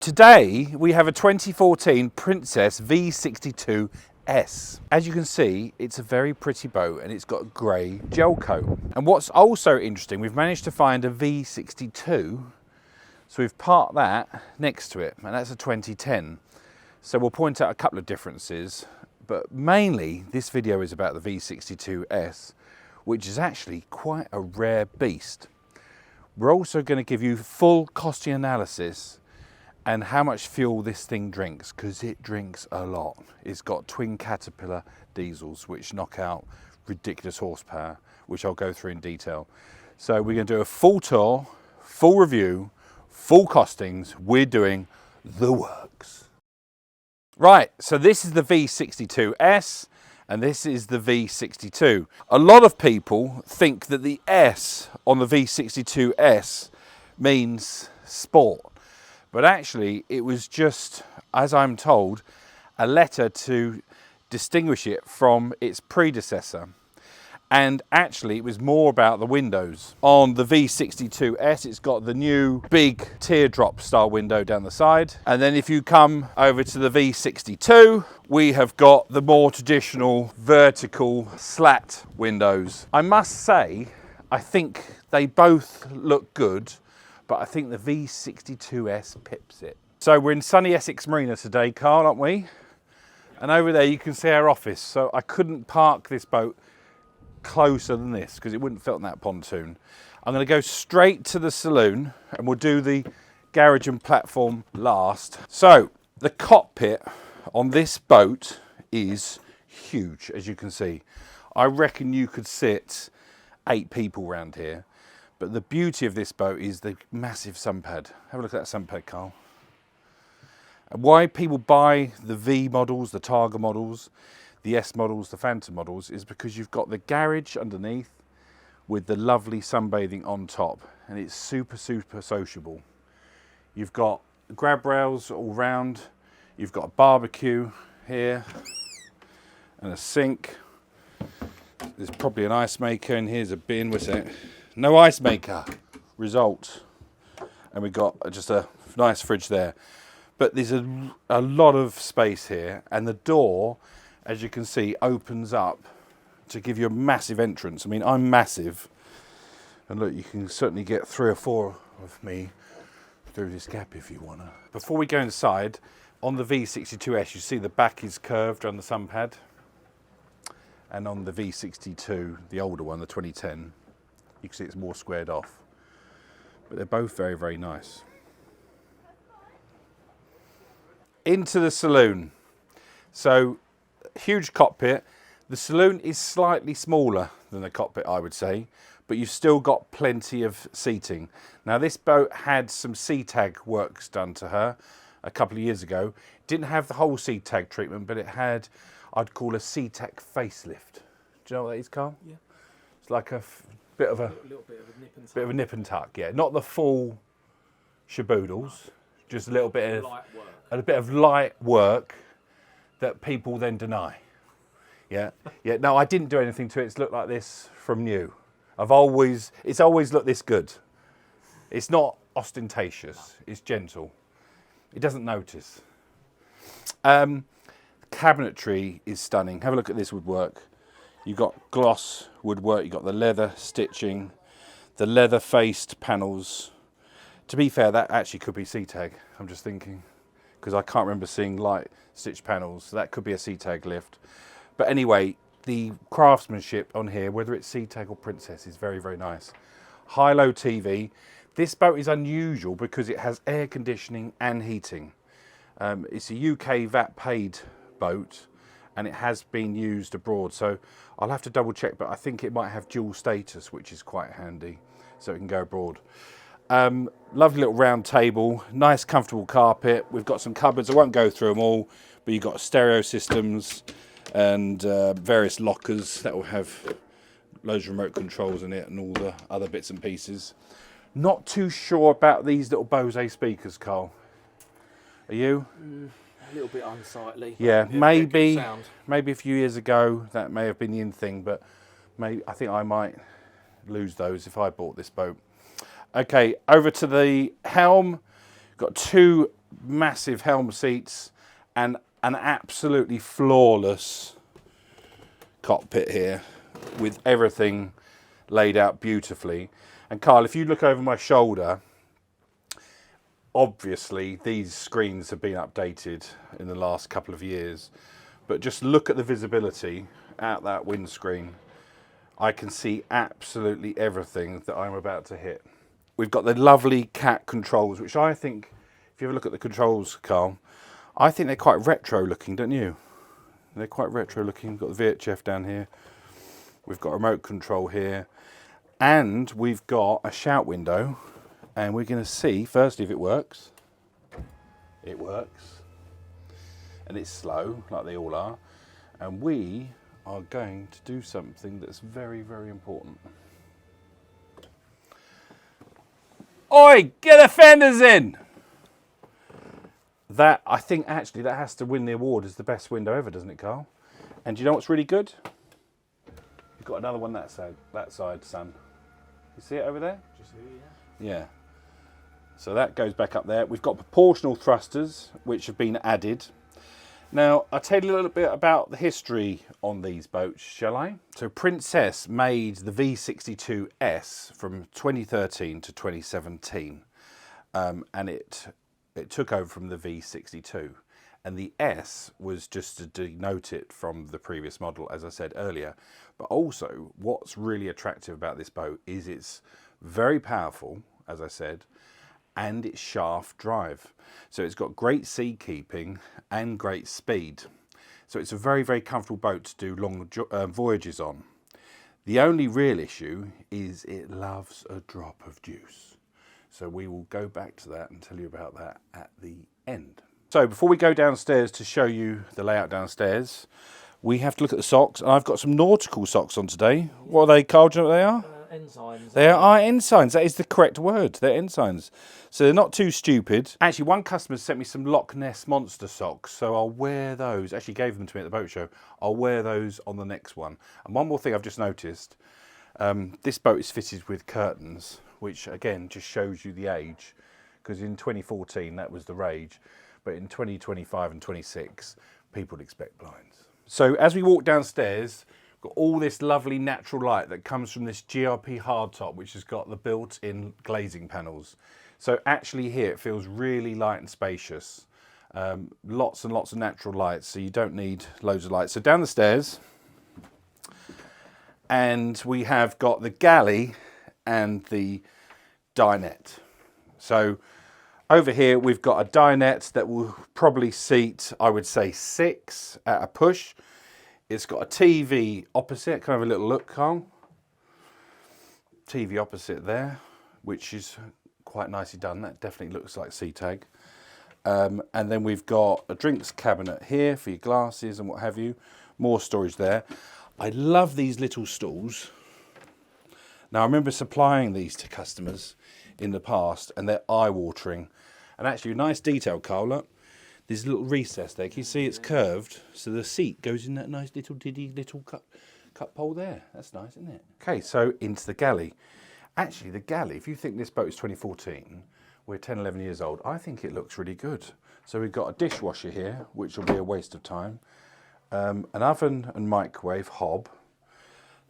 Today we have a 2014 Princess V62 S. As you can see, it's a very pretty boat and it's got a grey gel coat. And what's also interesting, we've managed to find a V62, so we've parked that next to it, and that's a 2010. So we'll point out a couple of differences, but mainly this video is about the V62 S, which is actually quite a rare beast. We're also going to give you full costing analysis and how much fuel this thing drinks, because it drinks a lot. It's got twin Caterpillar diesels which knock out ridiculous horsepower, which I'll go through in detail. So we're going to do a full tour, full review, full costings. We're doing the works. Right, so this is the V62 S and this is the V62. A lot of people think that the S on the V62 S means sport. But actually, it was just, as I'm told, a letter to distinguish it from its predecessor. And actually, it was more about the windows. On the V62S, it's got the new big teardrop style window down the side. And then if you come over to the V62, we have got the more traditional vertical slat windows. I must say, I think they both look good, but I think the V62S pips it. So we're in sunny Essex Marina today, Carl, aren't we? And over there you can see our office. So I couldn't park this boat closer than this because it wouldn't fit on that pontoon. I'm going to go straight to the saloon and we'll do the garage and platform last. So the cockpit on this boat is huge, as you can see. I reckon you could sit 8 people around here. But the beauty of this boat is the massive sunpad. Have a look at that sunpad, Carl. And why people buy the V models, the Targa models, the S models, the Phantom models, is because you've got the garage underneath with the lovely sunbathing on top. And it's super, super sociable. You've got grab rails all round. You've got a barbecue here and a sink. There's probably an ice maker, and here's a bin. What's that? No ice maker, result. And we've got just a nice fridge there. But there's a lot of space here, and the door, as you can see, opens up to give you a massive entrance. I mean, I'm massive, and look, you can certainly get 3 or 4 of me through this gap if you wanna. Before we go inside, on the V62S, you see the back is curved on the sunpad, and on the V62, the older one, the 2010, you can see it's more squared off. But they're both very, very nice. Into the saloon. So, huge cockpit. The saloon is slightly smaller than the cockpit, I would say, but you've still got plenty of seating. Now, this boat had some Setag works done to her a couple of years ago. Didn't have the whole Setag treatment, but it had, I'd call a Setag facelift. Do you know what that is, Carl? Yeah. It's like a bit of a nip and tuck, yeah. Not the full shaboodles, just a little bit of light work that people then deny. Yeah, yeah. No, I didn't do anything to it. It's looked like this from new. It's always looked this good. It's not ostentatious. It's gentle. It doesn't notice. Cabinetry is stunning. Have a look at this woodwork. You've got gloss woodwork, you've got the leather stitching, the leather faced panels. To be fair, that actually could be Setag, I'm just thinking, because I can't remember seeing light stitch panels, so that could be a Setag lift. But anyway, the craftsmanship on here, whether it's Setag or Princess, is very, very nice. High-low TV. This boat is unusual because it has air conditioning and heating. It's a UK VAT paid boat, and it has been used abroad, so I'll have to double check, but I think it might have dual status, which is quite handy, so it can go abroad. Lovely little round table, nice comfortable carpet. We've got some cupboards. I won't go through them all, but you've got stereo systems and various lockers that will have loads of remote controls in it and all the other bits and pieces. Not too sure about these little Bose speakers, Carl. Are you? A little bit unsightly. Yeah, maybe a few years ago that may have been the in thing, but I think I might lose those if I bought this boat. Okay, over to the helm. Got 2 massive helm seats, and an absolutely flawless cockpit here with everything laid out beautifully. And Carl, if you look over my shoulder, obviously these screens have been updated in the last couple of years, but just look at the visibility out that windscreen. I can see absolutely everything that I'm about to hit. We've got the lovely CAT controls, which I think, if you have a look at the controls, Carl, I think they're quite retro looking, don't you? They're quite retro looking. We've got the VHF down here. We've got remote control here. And we've got a shout window. And we're going to see, firstly, if it works. It works. And it's slow, like they all are. And we are going to do something that's very, very important. Oi, get the fenders in! That, I think actually that has to win the award as the best window ever, doesn't it, Carl? And do you know what's really good? You've got another one that side, son. You see it over there? Just here, yeah. So that goes back up there. We've got proportional thrusters, which have been added. Now, I'll tell you a little bit about the history on these boats, shall I? So Princess made the V62 S from 2013 to 2017. And it took over from the V62. And the S was just to denote it from the previous model, as I said earlier. But also, what's really attractive about this boat is it's very powerful, as I said, and it's shaft drive. So it's got great sea keeping and great speed. So it's a very, very comfortable boat to do long voyages on. The only real issue is it loves a drop of juice. So we will go back to that and tell you about that at the end. So before we go downstairs to show you the layout downstairs, we have to look at the socks. And I've got some nautical socks on today. What are they, Carl? Do you know what they are? Ensigns. They are ensigns. That is the correct word. They're ensigns. So they're not too stupid. Actually, one customer sent me some Loch Ness Monster socks, so I'll wear those. Actually gave them to me at the boat show. I'll wear those on the next one. And one more thing I've just noticed. This boat is fitted with curtains, which again just shows you the age. Because in 2014, that was the rage. But in 2025 and 26, people would expect blinds. So as we walk downstairs, got all this lovely natural light that comes from this GRP hardtop, which has got the built-in glazing panels. So actually here it feels really light and spacious. Lots and lots of natural lights, so you don't need loads of lights. So down the stairs, and we have got the galley and the dinette. So over here we've got a dinette that will probably seat, I would say, 6 at a push. It's got a TV opposite. Can I have a little look, Carl? TV opposite there, which is quite nicely done. That definitely looks like Setag. And then we've got a drinks cabinet here for your glasses and what have you. More storage there. I love these little stools. Now, I remember supplying these to customers in the past, and they're eye-watering. And actually, a nice detail, Carl, look. There's a little recess there. Can you see it's curved? So the seat goes in that nice little cup hole there. That's nice, isn't it? Okay, so into the galley. Actually, the galley, if you think this boat is 2014, we're 10, 11 years old, I think it looks really good. So we've got a dishwasher here, which will be a waste of time. An oven and microwave hob.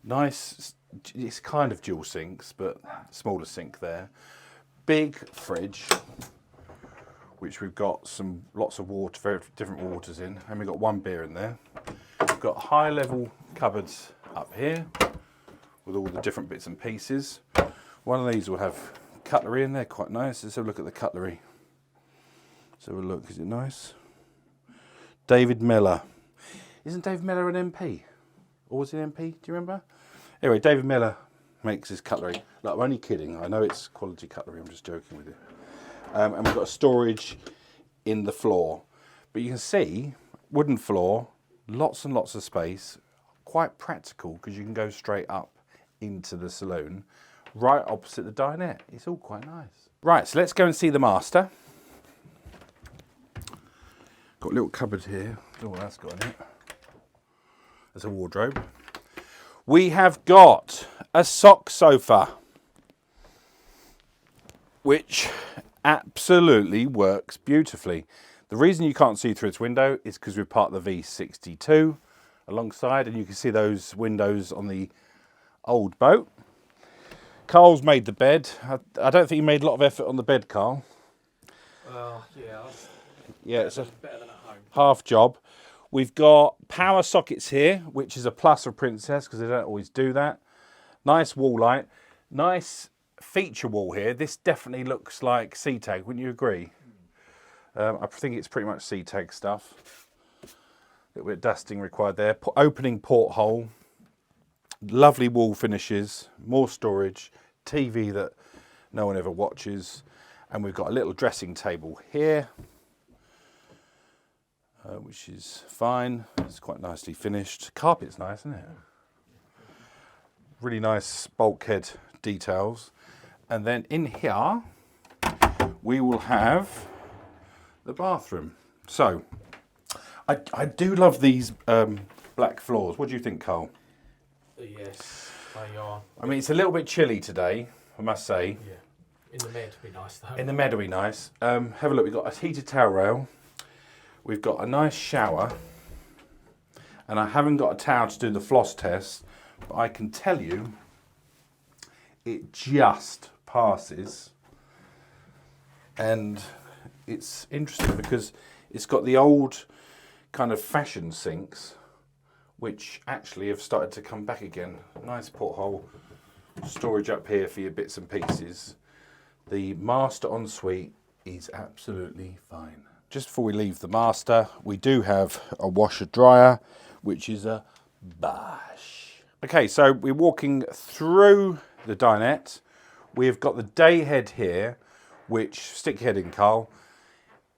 Nice, it's kind of dual sinks, but smaller sink there. Big fridge, which we've got lots of water, very different waters in, and we've got one beer in there. We've got high level cupboards up here with all the different bits and pieces. One of these will have cutlery in there, quite nice. Let's have a look at the cutlery. Let's have a look, is it nice? David Miller. Isn't David Miller an MP? Or was he an MP, do you remember? Anyway, David Miller makes his cutlery. Look, I'm only kidding, I know it's quality cutlery, I'm just joking with you. And we've got storage in the floor. But you can see, wooden floor, lots and lots of space, quite practical because you can go straight up into the saloon, right opposite the dinette. It's all quite nice. Right, so let's go and see the master. Got a little cupboard here. Oh, that's got in it. There's a wardrobe. We have got a sock sofa, which absolutely works beautifully. The reason you can't see through its window is because we've parked the V62 alongside, and you can see those windows on the old boat. Carl's made the bed. I don't think you made a lot of effort on the bed, Carl. Yeah, it's a better than at home. half job. We've got power sockets here, which is a plus for Princess because they don't always do that. Nice wall light. Nice feature wall here. This definitely looks like Setag, wouldn't you agree? I think it's pretty much Setag stuff. A little bit of dusting required there. Opening porthole. Lovely wall finishes. More storage. TV that no one ever watches. And we've got a little dressing table here, which is fine. It's quite nicely finished. Carpet's nice, isn't it? Really nice bulkhead details. And then in here, we will have the bathroom. So, I do love these black floors. What do you think, Carl? Yes, they are. I mean, it's a little bit chilly today, I must say. Yeah. In the med would be nice though. In the med will be nice. Have a look, we've got a heated towel rail. We've got a nice shower. And I haven't got a towel to do the floss test, but I can tell you it just passes. And it's interesting because it's got the old kind of fashion sinks, which actually have started to come back again. Nice porthole, storage up here for your bits and pieces. The master ensuite is absolutely fine. Just before we leave the master, we do have a washer dryer, which is a bash. Okay, so we're walking through the dinette. We've got the day head here, which, stick your head in, Carl,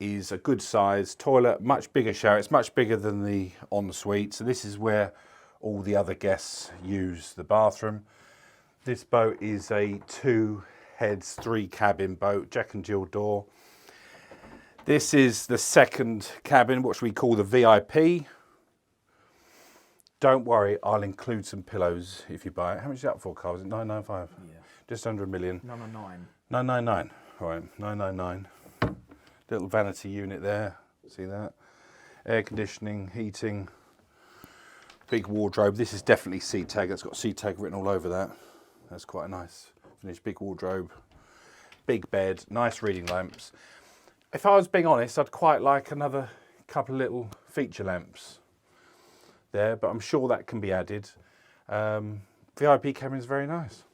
is a good size toilet, much bigger shower. It's much bigger than the ensuite. So this is where all the other guests use the bathroom. This boat is a 2 heads, 3 cabin boat, Jack and Jill door. This is the second cabin, which we call the VIP. Don't worry, I'll include some pillows if you buy it. How much is that for, Carl? Is it $9.95? Yeah. Just under $1 million. 999. $999. All right, $999. Little vanity unit there. See that? Air conditioning, heating. Big wardrobe. This is definitely Setag. It's got Setag written all over that. That's quite a nice finished. Big wardrobe. Big bed. Nice reading lamps. If I was being honest, I'd quite like another couple of little feature lamps there, but I'm sure that can be added. VIP cabin is very nice.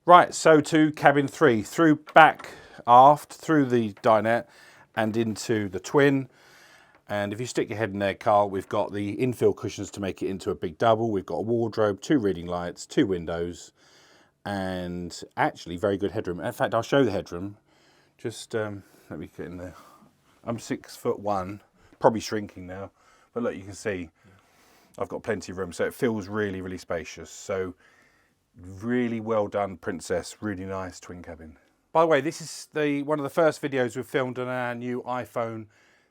Right, so to cabin 3, through back aft, through the dinette and into the twin. And if you stick your head in there, Carl, we've got the infill cushions to make it into a big double. We've got a wardrobe, 2 reading lights, 2 windows, and actually very good headroom. In fact, I'll show the headroom. Just let me get in there. I'm 6'1", probably shrinking now, but look, you can see I've got plenty of room, so it feels really, really spacious. So really well done, Princess. Really nice twin cabin. By the way, this is one of the first videos we've filmed on our new iPhone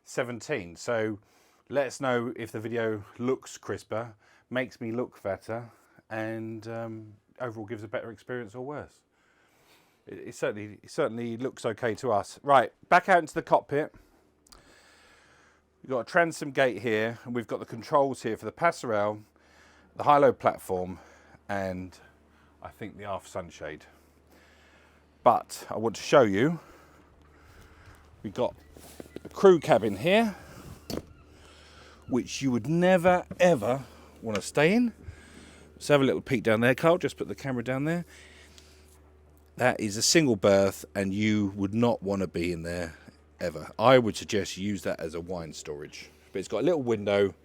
17. So let us know if the video looks crisper, makes me look fatter, and overall gives a better experience or worse. It certainly looks okay to us. Right, back out into the cockpit. We've got a transom gate here, and we've got the controls here for the passerelle, the high-low platform, and I think the aft sunshade. But I want to show you, we've got a crew cabin here, which you would never, ever want to stay in. Let's have a little peek down there, Carl. Just put the camera down there. That is a single berth, and you would not want to be in there ever. I would suggest you use that as a wine storage. But it's got a little window,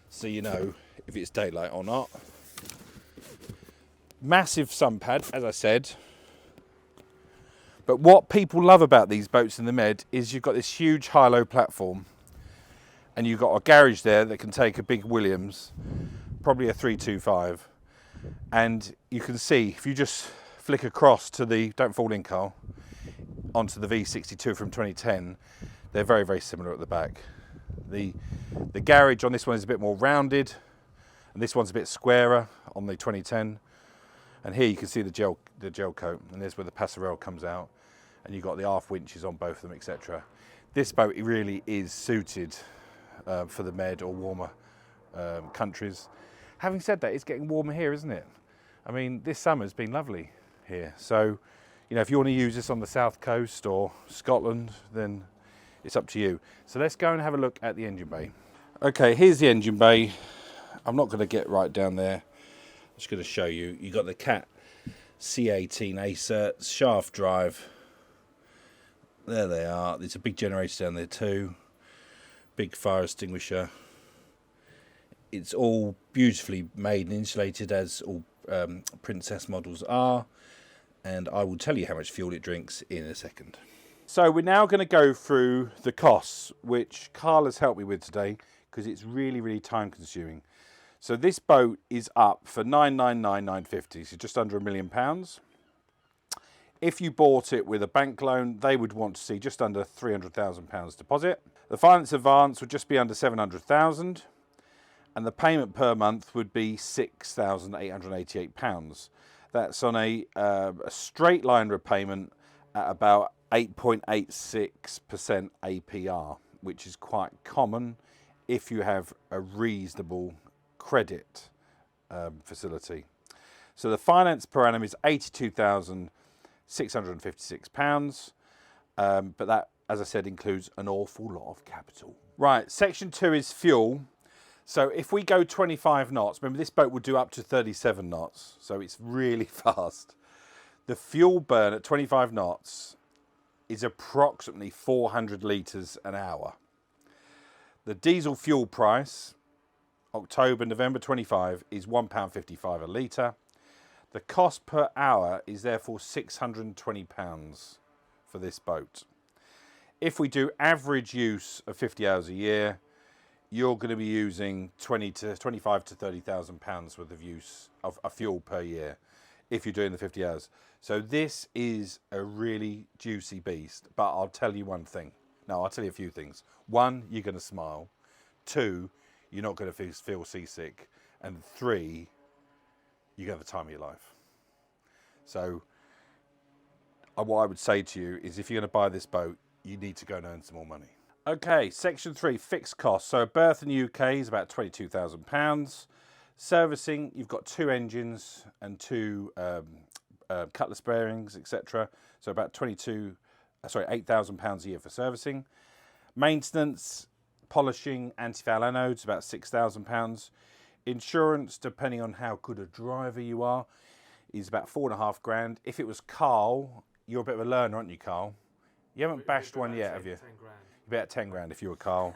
so you know if it's daylight or not. Massive sunpad, as I said. But what people love about these boats in the Med is you've got this huge high-low platform, and you've got a garage there that can take a big Williams, probably a 325. And you can see, if you just flick across to the, don't fall in, Carl, onto the V62 from 2010, they're very, very similar at the back. The garage on this one is a bit more rounded, and this one's a bit squarer on the 2010. And here you can see the gel coat, and there's where the passerelle comes out. and you've got the aft winches on both of them, etc. This boat really is suited for the Med or warmer countries. Having said that, it's getting warmer here, isn't it? I mean, this summer's been lovely here. So, you know, if you want to use this on the south coast or Scotland, then it's up to you. So let's go and have a look at the engine bay. Okay, here's the engine bay. I'm not going to get right down there. I'm just going to show you. You've got the CAT C18 ACERTs, shaft drive. There they are. There's a big generator down there too. Big fire extinguisher. It's all beautifully made and insulated, as all Princess models are. And I will tell you how much fuel it drinks in a second. So we're now going to go through the costs, which Carl has helped me with today, because it's really, really time consuming. So this boat is up for £999,950, so just under £1 million. If you bought it with a bank loan, they would want to see just under £300,000 deposit. The finance advance would just be under £700,000, and the payment per month would be £6,888. That's on a straight line repayment at about 8.86% APR, which is quite common if you have a reasonable credit facility. So the finance per annum is £82,656, but that, as I said, includes an awful lot of capital. Right, section 2 is fuel. So if we go 25 knots, remember this boat will do up to 37 knots, so it's really fast. The fuel burn at 25 knots is approximately 400 litres an hour. The diesel fuel price, October, November 25, is £1.55 a litre. The cost per hour is therefore £620 for this boat. If we do average use of 50 hours a year, you're going to be using £25,000 to £30,000 worth of use of fuel per year if you're doing the 50 hours. So this is a really juicy beast, but I'll tell you one thing. No, I'll tell you a few things. One, you're going to smile. Two, you're not going to feel seasick. And three, you're going to have the time of your life. So what I would say to you is if you're going to buy this boat, you need to go and earn some more money. Okay, section 3, fixed costs. So a berth in the UK is about £22,000. Servicing, you've got 2 engines and 2 cutlass bearings, etc. So about £8,000 a year for servicing. Maintenance, polishing, anti-foul anodes, about £6,000. Insurance, depending on how good a driver you are, is about £4,500. If it was Carl, you're a bit of a learner, aren't you, Carl? You haven't bashed one yet, have you? 10 grand. You're about 10 grand if you were Carl.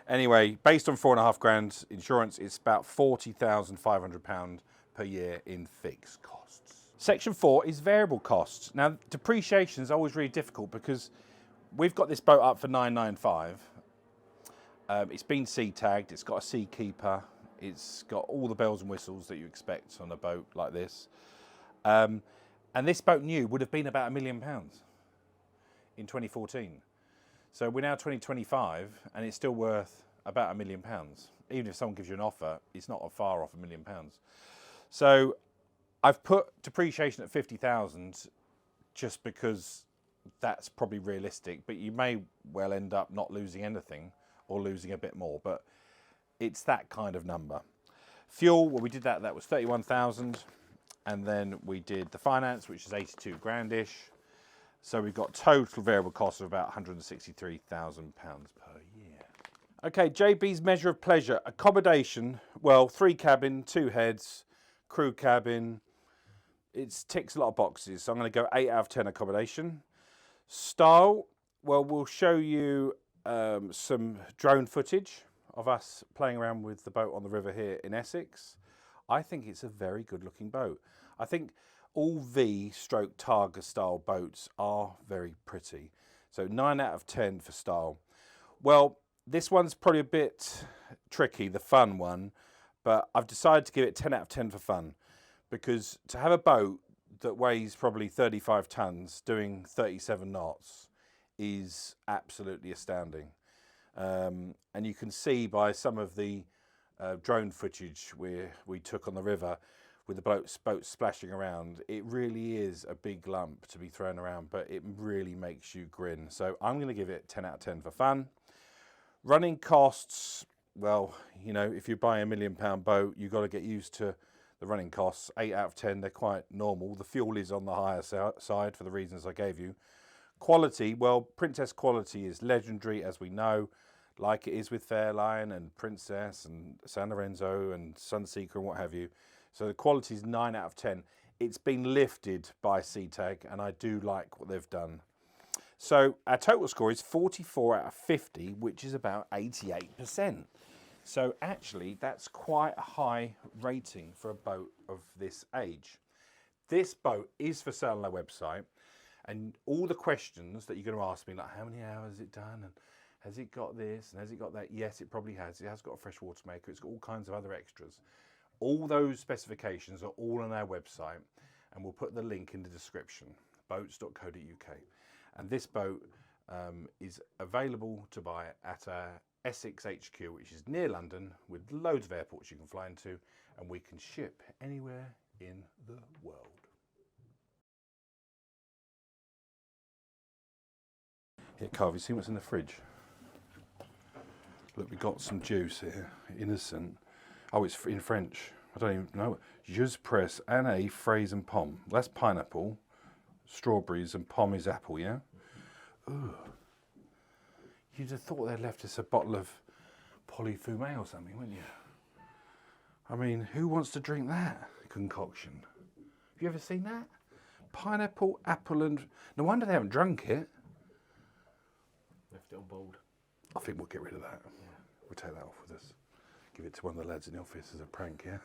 Anyway, based on £4,500 insurance, it's about £40,500 per year in fixed costs. Section 4 is variable costs. Now, depreciation is always really difficult because we've got this boat up for £995. It's been sea tagged, it's got a sea keeper, it's got all the bells and whistles that you expect on a boat like this. And this boat new would have been about £1 million in 2014. So we're now 2025 and it's still worth about £1 million. Even if someone gives you an offer, it's not far off £1 million. So I've put depreciation at 50,000 just because that's probably realistic, but you may well end up not losing anything or losing a bit more, but it's that kind of number. Fuel, well, we did that was 31,000, and then we did the finance, which is 82 grandish. So we've got total variable costs of about £163,000 per year. Okay, JB's measure of pleasure. Accommodation, well, 3 cabin, 2 heads, crew cabin. It ticks a lot of boxes, so I'm going to go 8 out of 10 accommodation. Style, well, we'll show you some drone footage of us playing around with the boat on the river here in Essex. I think it's a very good looking boat. I think all V/Targa style boats are very pretty. So 9 out of 10 for style. Well, this one's probably a bit tricky, the fun one, but I've decided to give it 10 out of 10 for fun, because to have a boat that weighs probably 35 tons doing 37 knots is absolutely astounding. And you can see by some of the drone footage we took on the river, with the boat splashing around, it really is a big lump to be thrown around, but it really makes you grin. So I'm going to give it 10 out of 10 for fun. Running costs, well, you know, if you buy a £1 million boat, you've got to get used to the running costs. 8 out of 10, they're quite normal. The fuel is on the higher side for the reasons I gave you. Quality, well, Princess quality is legendary, as we know, like it is with Fairline and Princess and San Lorenzo and Sunseeker and what have you. So the quality is 9 out of 10. It's been lifted by Setag, and I do like what they've done. So our total score is 44 out of 50, which is about 88%. So actually, that's quite a high rating for a boat of this age. This boat is for sale on our website, and all the questions that you're going to ask me, like how many hours has it done, and has it got this, and has it got that? Yes, it probably has. It has got a freshwater maker. It's got all kinds of other extras. All those specifications are all on our website, and we'll put the link in the description, boats.co.uk. And this boat is available to buy at our Essex HQ, which is near London, with loads of airports you can fly into, and we can ship anywhere in the world. Here, Carl, have you seen what's in the fridge? Look, we got some juice here, innocent. Oh, it's in French. I don't even know. Jus presse, année, fraise and pomme. That's pineapple, strawberries, and pomme is apple, yeah? Ooh. You'd have thought they'd left us a bottle of polyfumet or something, wouldn't you? I mean, who wants to drink that concoction? Have you ever seen that? Pineapple, apple, and... No wonder they haven't drunk it. Left it on board. I think we'll get rid of that. Yeah. We'll take that off with us. Give it to one of the lads in the office as a prank, yeah?